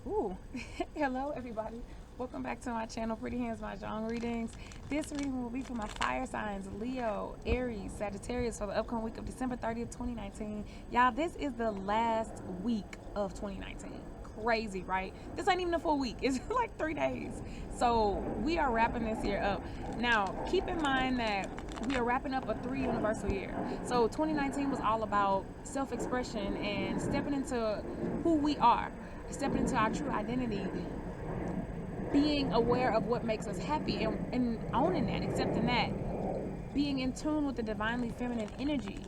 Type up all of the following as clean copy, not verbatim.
Ooh, hello everybody. Welcome back to my channel, Pretty Hands Mah Jongg readings. This reading will be for my fire signs, Leo, Aries, Sagittarius for the upcoming week of December 30th, 2019. Y'all, this is the last week of 2019. Crazy, right? This ain't even a full week. It's like 3 days. So we are wrapping this year up. Now, keep in mind that we are wrapping up a 3 universal year. So 2019 was all about self-expression and stepping into who we are, stepping into our true identity, being aware of what makes us happy and owning that, accepting that, being in tune with the divinely feminine energy,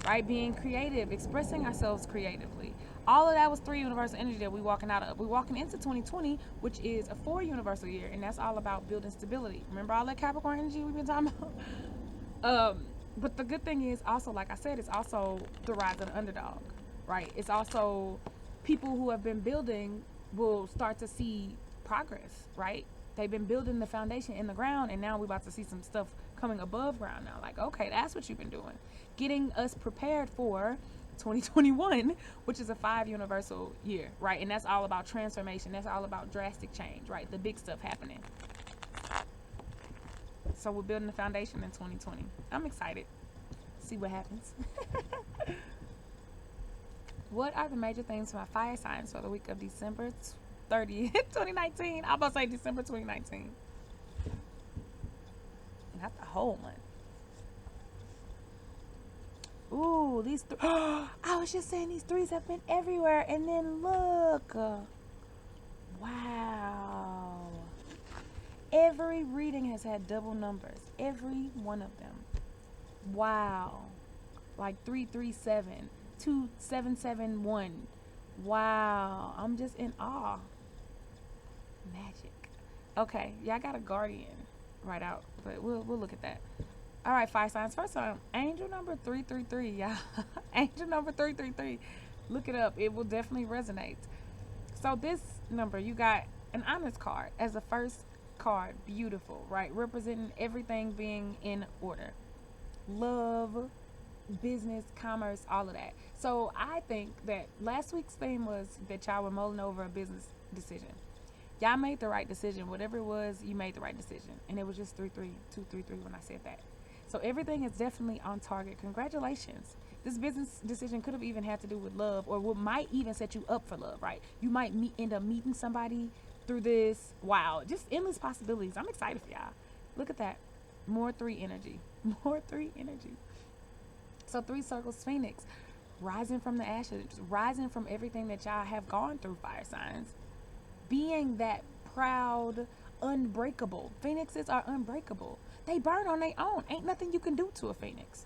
right? Being creative, expressing ourselves creatively. All of that was 3 universal energy that we walking out of. We walking into 2020, which is a 4 universal year, and that's all about building stability. Remember all that Capricorn energy we've been talking about? But the good thing is also, like I said, it's also the rise of the underdog, right? It's also people who have been building will start to see progress, right? They've been building the foundation in the ground, and now we're about to see some stuff coming above ground now. Like, okay, that's what you've been doing. Getting us prepared for 2021, which is a 5 universal year, right? And that's all about transformation. That's all about drastic change, right? The big stuff happening. So we're building the foundation in 2020. I'm excited. See what happens. What are the major things for my fire signs for the week of December 30th, 2019? I'm about to say December 2019. Not the whole month. Ooh, these I was just saying these 3s have been everywhere. And then look. Wow. Every reading has had double numbers. Every one of them. Wow. Like 337, 2771. Wow. I'm just in awe. Magic. Okay, y'all got a guardian right out, but we'll look at that. All right, fire signs. First one, angel number 333, y'all. Angel number 333. Look it up. It will definitely resonate. So this number, you got an honest card as the first card. Beautiful, right? Representing everything being in order. Love, business, commerce, all of that. So I think that last week's theme was that y'all were mulling over a business decision. Y'all made the right decision. Whatever it was, you made the right decision. And it was just 233 when I said that. So everything is definitely on target. Congratulations. This business decision could have even had to do with love, or what might even set you up for love, right? You might end up meeting somebody through this. Wow, just endless possibilities. I'm excited for y'all. Look at that. More 3 energy. More 3 energy. So 3 circles, Phoenix, rising from the ashes, rising from everything that y'all have gone through, fire signs. Being that proud, unbreakable. Phoenixes are unbreakable. They burn on their own. Ain't nothing you can do to a phoenix.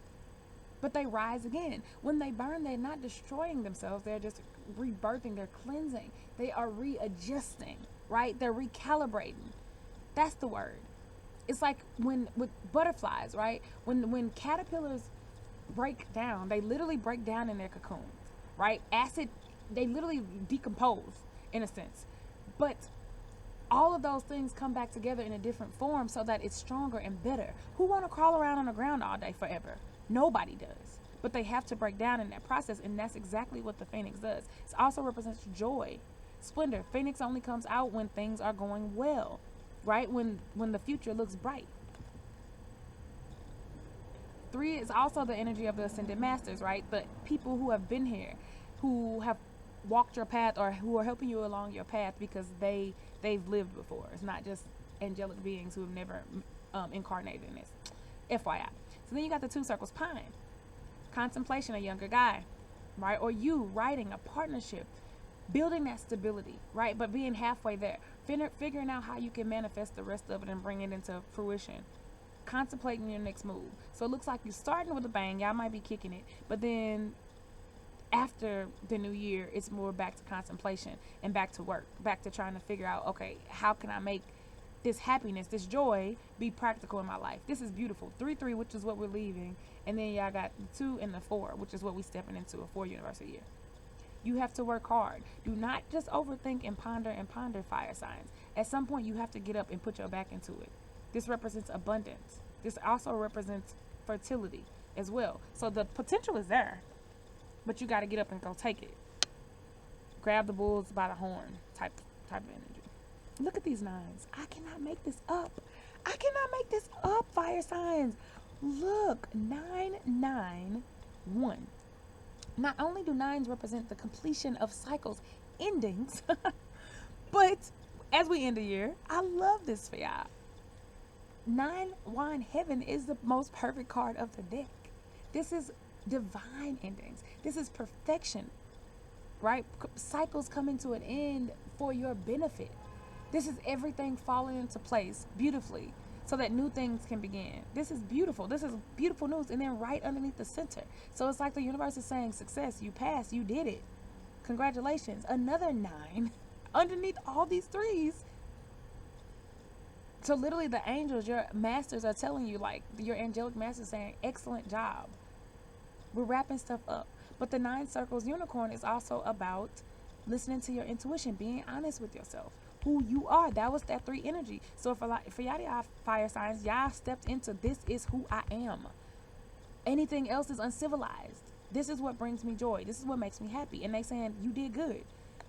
But they rise again. When they burn, they're not destroying themselves. They're just rebirthing. They're cleansing. They are readjusting, right? They're recalibrating. That's the word. It's like when with butterflies, right? When caterpillars break down, they literally break down in their cocoon, right? Acid, they literally decompose in a sense. But all of those things come back together in a different form so that it's stronger and better. Who want to crawl around on the ground all day forever? Nobody does. But they have to break down in that process, and that's exactly what the phoenix does. It also represents joy, splendor. Phoenix only comes out when things are going well, right? When the future looks bright. 3 is also the energy of the ascended masters, right? The people who have been here, who have walked your path, or who are helping you along your path because they've lived before. It's not just angelic beings who have never incarnated in this. FYI. So then you got the 2 circles, pine. Contemplation, a younger guy, right? Or you writing a partnership, building that stability, right? But being halfway there, figuring out how you can manifest the rest of it and bring it into fruition. Contemplating your next move. So it looks like you're starting with a bang. Y'all might be kicking it, but then after the new year, it's more back to contemplation and back to work, back to trying to figure out, okay, how can I make this happiness, this joy be practical in my life? This is beautiful. 3-3, which is what we're leaving, and then y'all got the 2 and the 4, which is what we stepping into, a 4 universal year. You have to work hard. Do not just overthink and ponder, fire signs. At some point, you have to get up and put your back into it. This represents abundance. This also represents fertility as well. So the potential is there, but you got to get up and go take it. Grab the bulls by the horn type type of energy. Look at these nines. I cannot make this up. I cannot make this up, fire signs. Look, 991. Not only do nines represent the completion of cycles, endings, but as we end the year, I love this for y'all. 9 wine heaven is the most perfect card of the deck. This is divine endings. This is perfection, right? Cycles coming to an end for your benefit. This is everything falling into place beautifully so that new things can begin. This is beautiful. This is beautiful news. And then right underneath the center. So it's like the universe is saying, success, you passed, you did it. Congratulations. Another 9 underneath all these threes. So literally the angels, your masters are telling you, like your angelic masters saying, excellent job. We're wrapping stuff up. But the 9 circles unicorn is also about listening to your intuition, being honest with yourself, who you are. That was that 3 energy. So for y'all fire signs, y'all stepped into this is who I am. Anything else is uncivilized. This is what brings me joy. This is what makes me happy. And they saying you did good.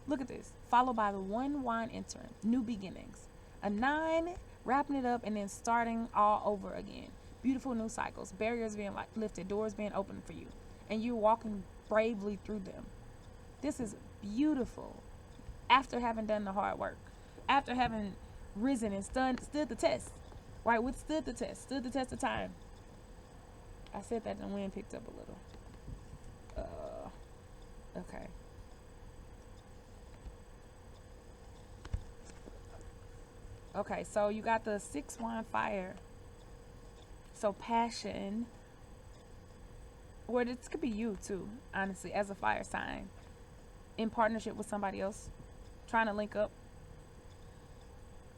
Look at this. Followed by the 1 wine entering, new beginnings. A 9 wrapping it up and then starting all over again. Beautiful new cycles, barriers being like lifted, doors being opened for you, and you walking bravely through them. This is beautiful. After having done the hard work, after having risen and stood the test, right? Withstood the test, stood the test of time. I said that and the wind picked up a little. Okay. Okay, so you got the 6 wine fire. So passion, or this could be you too, honestly, as a fire sign, in partnership with somebody else, trying to link up,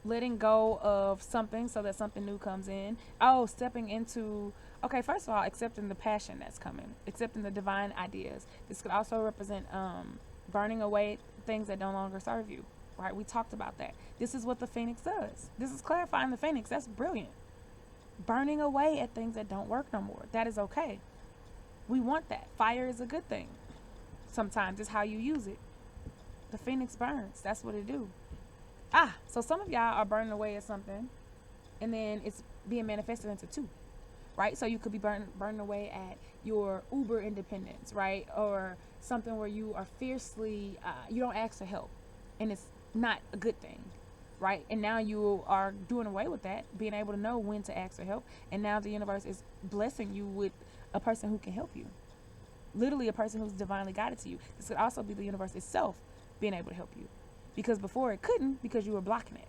letting go of something so that something new comes in. Oh, stepping into, okay, first of all, accepting the passion that's coming, accepting the divine ideas. This could also represent burning away things that no longer serve you, right? We talked about that. This is what the Phoenix does. This is clarifying the Phoenix. That's brilliant. Burning away at things that don't work no more. That is okay. We want that. Fire is a good thing. Sometimes it's how you use it. The Phoenix burns. That's what it do. So some of y'all are burning away at something and then it's being manifested into 2, right? So you could be burning away at your Uber independence, right? Or something where you are fiercely, you don't ask for help and it's not a good thing. Right? And now you are doing away with that, being able to know when to ask for help. And now the universe is blessing you with a person who can help you. Literally a person who's divinely guided to you. This could also be the universe itself being able to help you. Because before it couldn't because you were blocking it.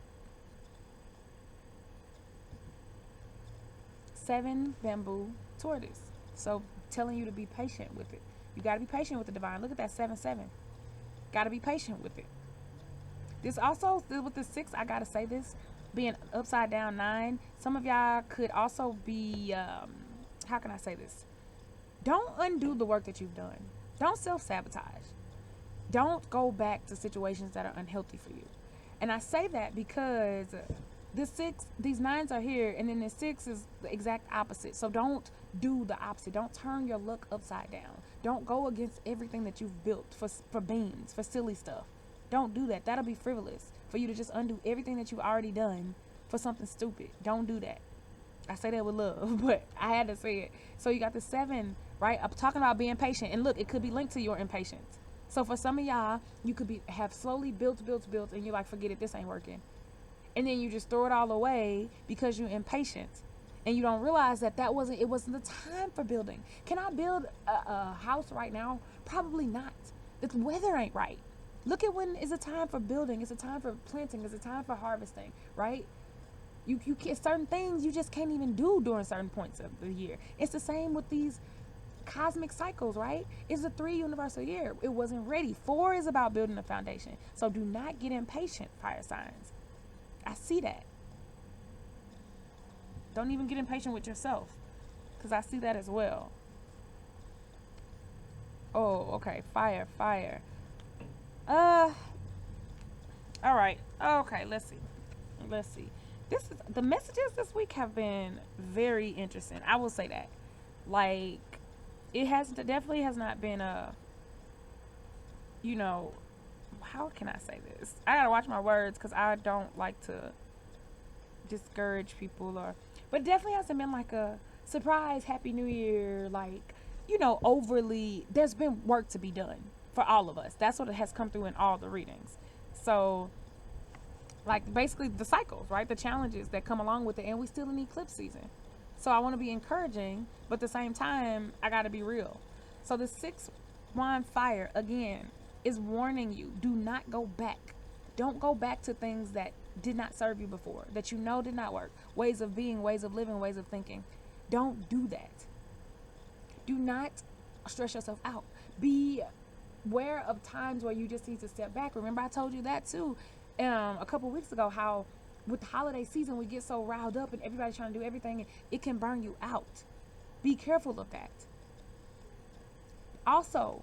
7 bamboo tortoise. So telling you to be patient with it. You got to be patient with the divine. Look at that 7-7. Got to be patient with it. This also, with the 6, I gotta say this, being upside down 9, some of y'all could also be, how can I say this? Don't undo the work that you've done. Don't self-sabotage. Don't go back to situations that are unhealthy for you. And I say that because the 6, these 9s are here, and then the 6 is the exact opposite. So don't do the opposite. Don't turn your luck upside down. Don't go against everything that you've built for beans, for silly stuff. Don't do that. That'll be frivolous for you to just undo everything that you've already done for something stupid. Don't do that. I say that with love, but I had to say it. So you got the 7, right? I'm talking about being patient. And look, it could be linked to your impatience. So for some of y'all, you could have slowly built, and you're like, forget it, this ain't working. And then you just throw it all away because you're impatient. And you don't realize that it wasn't the time for building. Can I build a house right now? Probably not. The weather ain't right. Look at when it's a time for building. It's a time for planting. It's a time for harvesting, right? You can't, certain things you just can't even do during certain points of the year. It's the same with these cosmic cycles, right? It's a 3 universal year. It wasn't ready. 4 is about building a foundation. So do not get impatient, fire signs. I see that. Don't even get impatient with yourself, because I see that as well. Oh, okay. Fire. All right. Okay, let's see. The messages this week have been very interesting. I will say that. Like, it definitely has not been how can I say this? I gotta watch my words because I don't like to discourage people, or but it definitely hasn't been like a surprise happy new year, like, overly. There's been work to be done for all of us. That's what it has come through in all the readings. So, like, basically the cycles, right, the challenges that come along with it, and we still in eclipse season. So I want to be encouraging, but at the same time I got to be real. So the six wand fire again is warning you, do not go back. Don't go back to things that did not serve you before, that did not work. Ways of being, ways of living, ways of thinking. Don't do that. Do not stress yourself out. Be aware of times where you just need to step back. Remember, I told you that too a couple weeks ago, how with the holiday season we get so riled up and everybody's trying to do everything, and it can burn you out. Be careful of that. Also,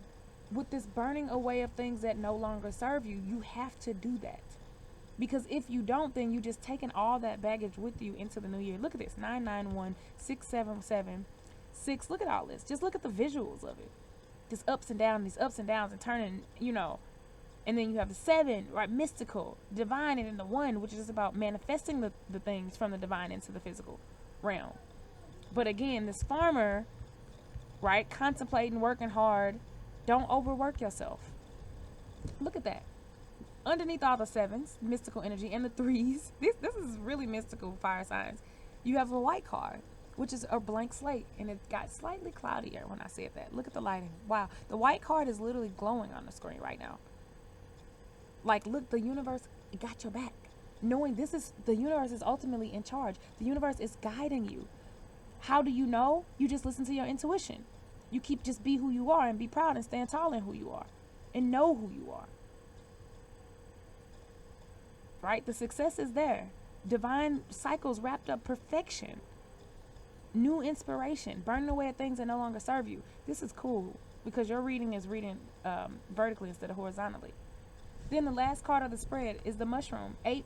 with this burning away of things that no longer serve you, you have to do that. Because if you don't, then you just taking all that baggage with you into the new year. Look at this, 991 677 6. Look at all this. Just look at the visuals of it. This ups and downs, these ups and downs, and turning, And then you have the 7, right? Mystical, divine, and then the 1, which is just about manifesting the things from the divine into the physical realm. But again, this farmer, right? Contemplating, working hard. Don't overwork yourself. Look at that. Underneath all the 7s, mystical energy, and the 3s, this is really mystical fire signs. You have a white card, which is a blank slate, and it got slightly cloudier when I said that. Look at the lighting. Wow, the white card is literally glowing on the screen right now. Like, look, the universe got your back. Knowing the universe is ultimately in charge. The universe is guiding you. How do you know? You just listen to your intuition. You just be who you are and be proud and stand tall in who you are and know who you are. Right? The success is there. Divine cycles wrapped up, perfection. New inspiration. Burning away at things that no longer serve you. This is cool because your reading is reading vertically instead of horizontally. Then the last card of the spread is the mushroom, 8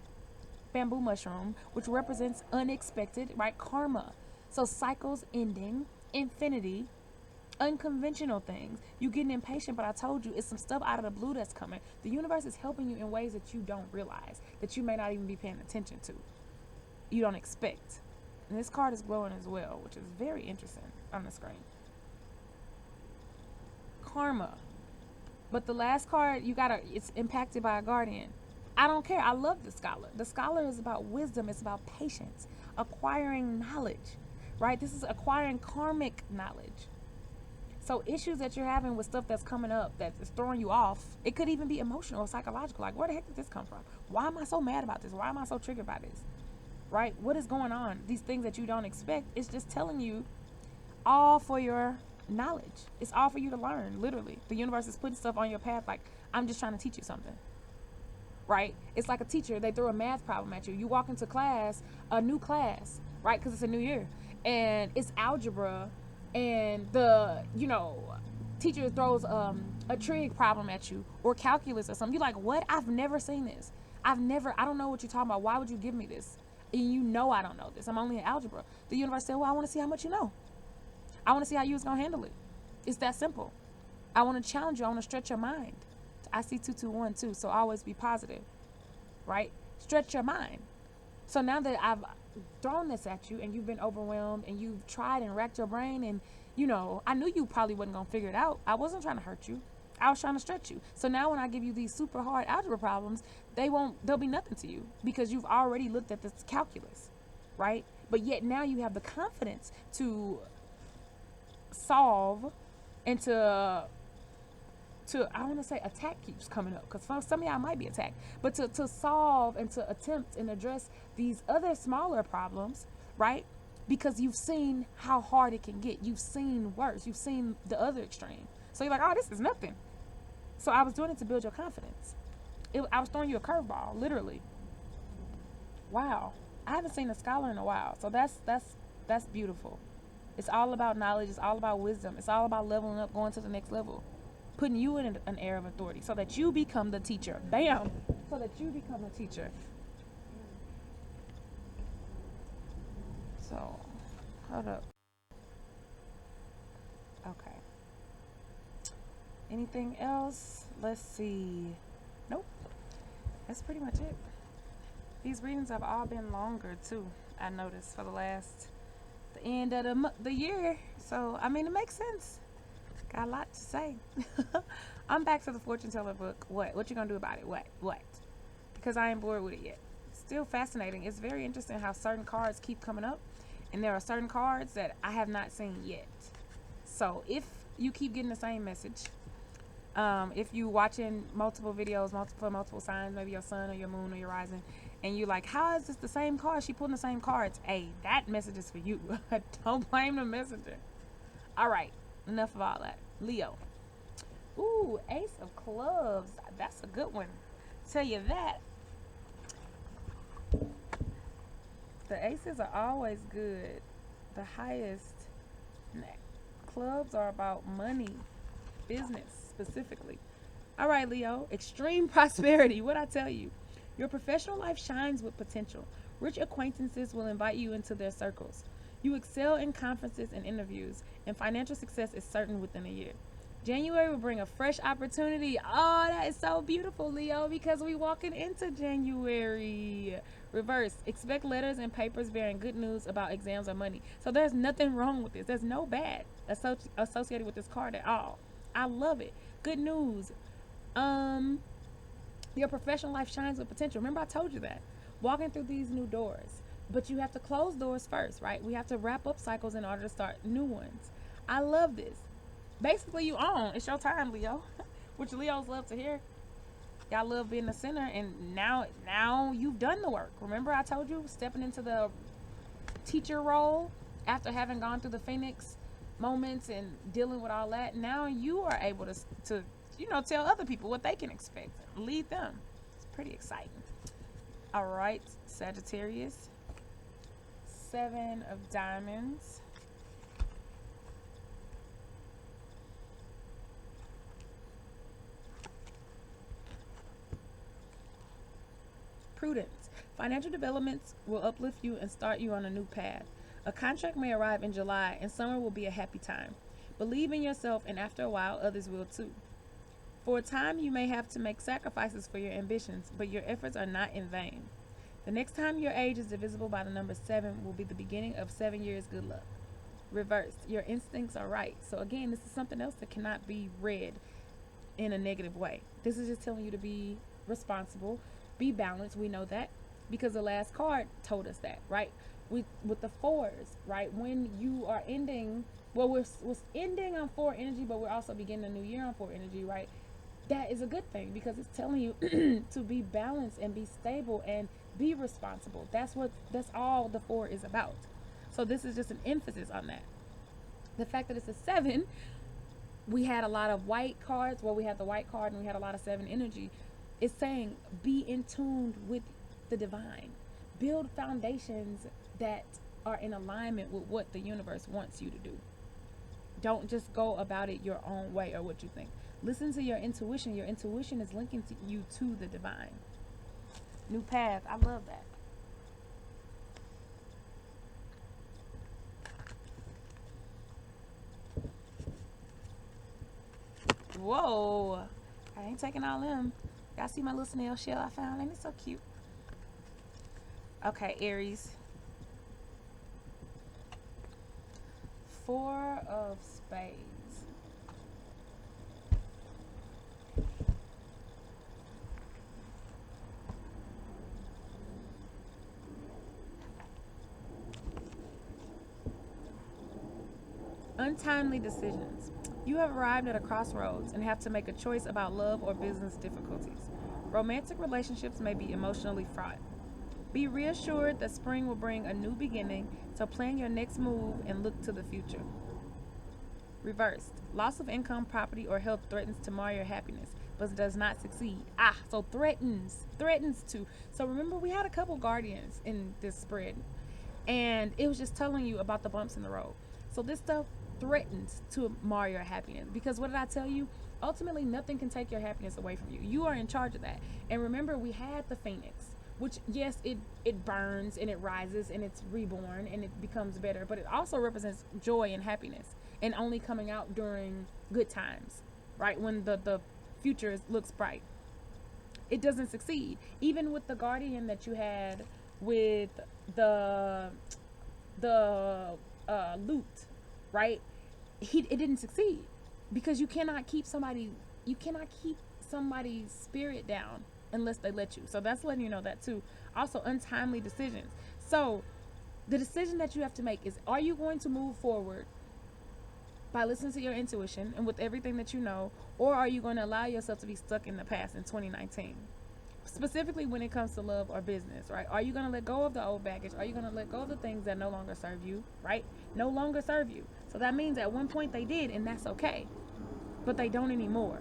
bamboo mushroom, which represents unexpected, right? Karma. So cycles ending, infinity, unconventional things. You getting impatient, but I told you it's some stuff out of the blue that's coming. The universe is helping you in ways that you don't realize, that you may not even be paying attention to. You don't expect. And this card is glowing as well, which is very interesting on the screen. Karma. But the last card, it's impacted by a guardian. I don't care. I love the scholar. The scholar is about wisdom. It's about patience, acquiring knowledge, right? This is acquiring karmic knowledge. So issues that you're having with stuff that's coming up that is throwing you off, it could even be emotional or psychological. Like, where the heck did this come from? Why am I so mad about this? Why am I so triggered by this? Right? What is going on? These things that you don't expect, it's just telling you all for your knowledge. It's all for you to learn, literally. The universe is putting stuff on your path like, I'm just trying to teach you something. Right? It's like a teacher, they throw a math problem at you. You walk into class, a new class, right? Because it's a new year. And it's algebra, and the, teacher throws a trig problem at you, or calculus or something. You're like, what? I've never seen this. I don't know what you're talking about. Why would you give me this? And I don't know this. I'm only in algebra. The universe said, well, I want to see how much you know. I want to see how you was going to handle it. It's that simple. I want to challenge you. I want to stretch your mind. I see 221 too, so always be positive, right? Stretch your mind. So now that I've thrown this at you and you've been overwhelmed and you've tried and racked your brain, and, I knew you probably wasn't going to figure it out. I wasn't trying to hurt you. I was trying to stretch you. So now when I give you these super hard algebra problems, they'll be nothing to you because you've already looked at this calculus, right? But yet now you have the confidence to solve and to I want to say attack keeps coming up because some of y'all might be attacked, but to solve and to attempt and address these other smaller problems, right? Because you've seen how hard it can get. You've seen worse. You've seen the other extreme. So you're like, oh, this is nothing. So I was doing it to build your confidence. I was throwing you a curveball, literally. Wow. I haven't seen a scholar in a while. So that's beautiful. It's all about knowledge. It's all about wisdom. It's all about leveling up, going to the next level. Putting you in an air of authority so that you become the teacher. Bam! So that you become the teacher. So, hold up. Okay. Anything else? Let's see. Nope. That's pretty much it. These readings have all been longer too. I noticed for the end of the year. So I mean, it makes sense. Got a lot to say. I'm back to the fortune teller book. What? What you gonna do about it? What? What? Because I ain't bored with it yet. Still fascinating. It's very interesting how certain cards keep coming up, and there are certain cards that I have not seen yet. So if you keep getting the same message, if you watching multiple videos, multiple signs, maybe your sun or your moon or your rising, and you like, how is this the same card? She pulling the same cards. Hey, that message is for you. Don't blame the messenger. All right, enough of all that. Leo. Ooh, Ace of Clubs. That's a good one. Tell you that. The aces are always good. The highest clubs are about money, business specifically. All right, Leo. Extreme prosperity. What I tell you. Your professional life shines with potential. Rich acquaintances will invite you into their circles. You excel in conferences and interviews, and financial success is certain within a year. January will bring a fresh opportunity. Oh, that is so beautiful, Leo, because we walking into January. Reverse. Expect letters and papers bearing good news about exams or money. So there's nothing wrong with this. There's no bad associated with this card at all. I love it. Good news. Um, your professional life shines with potential. Remember, I told you that. Walking through these new doors. But you have to close doors first, right? We have to wrap up cycles in order to start new ones. I love this. Basically, you own. It's your time, Leo. Which Leos love to hear. Y'all love being the center, and now you've done the work. Remember, I told you stepping into the teacher role after having gone through the Phoenix moments and dealing with all that. Now you are able to tell other people what they can expect, lead them. It's pretty exciting. All right, Sagittarius. 7 of Diamonds. Prudence. Financial developments will uplift you and start you on a new path. A contract may arrive in July, and summer will be a happy time. Believe in yourself, and after a while, others will too. For a time, you may have to make sacrifices for your ambitions, but your efforts are not in vain. The next time your age is divisible by the number 7 will be the beginning of 7 years good luck. Reversed. Your instincts are right. So again, this is something else that cannot be read in a negative way. This is just telling you to be responsible, be balanced. We know that because the last card told us that, right? With the 4s, right? When you are ending, well, we're ending on 4 energy, but we're also beginning a new year on 4 energy, right? That is a good thing because it's telling you to be balanced and be stable and be responsible. That's all the 4 is about. So this is just an emphasis on that. The fact that it's a 7, we had a lot of white cards. Well, we had the white card and we had a lot of 7 energy. It's saying be in tune with the divine. Build foundations that are in alignment with what the universe wants you to do. Don't just go about it your own way or what you think. Listen to your intuition. Your intuition is linking you to the divine. New path. I love that. Whoa. I ain't taking all them. Y'all see my little snail shell I found? Ain't it so cute? Okay, Aries. 4 of Spades. Untimely decisions. You have arrived at a crossroads and have to make a choice about love or business difficulties. Romantic relationships may be emotionally fraught. Be reassured that spring will bring a new beginning, so plan your next move and look to the future. Reversed. Loss of income, property, or health threatens to mar your happiness, but does not succeed. So threatens to. So remember, we had a couple guardians in this spread, and it was just telling you about the bumps in the road. So this stuff threatens to mar your happiness, because what did I tell you? Ultimately, nothing can take your happiness away from you. You are in charge of that. And remember, we had the phoenix, which, yes, it burns and it rises and it's reborn and it becomes better, but it also represents joy and happiness and only coming out during good times, right? When the future looks bright. it doesn't succeed. Even with the guardian that you had with the loot, right? It didn't succeed because you cannot keep somebody's spirit down unless they let you. So that's letting you know that too. Also, untimely decisions. So the decision that you have to make is, are you going to move forward by listening to your intuition and with everything that you know, or are you going to allow yourself to be stuck in the past in 2019? Specifically when it comes to love or business, right? Are you going to let go of the old baggage? Are you going to let go of the things that no longer serve you, right? No longer serve you. So that means at one point they did, and that's okay, but they don't anymore,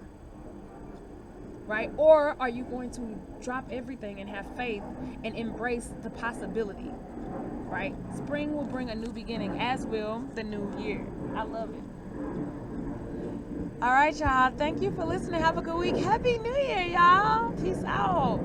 right? Or are you going to drop everything and have faith and embrace the possibility, right? Spring will bring a new beginning, as will the new year. I love it. All right, y'all. Thank you for listening. Have a good week. Happy New Year, y'all. Peace out.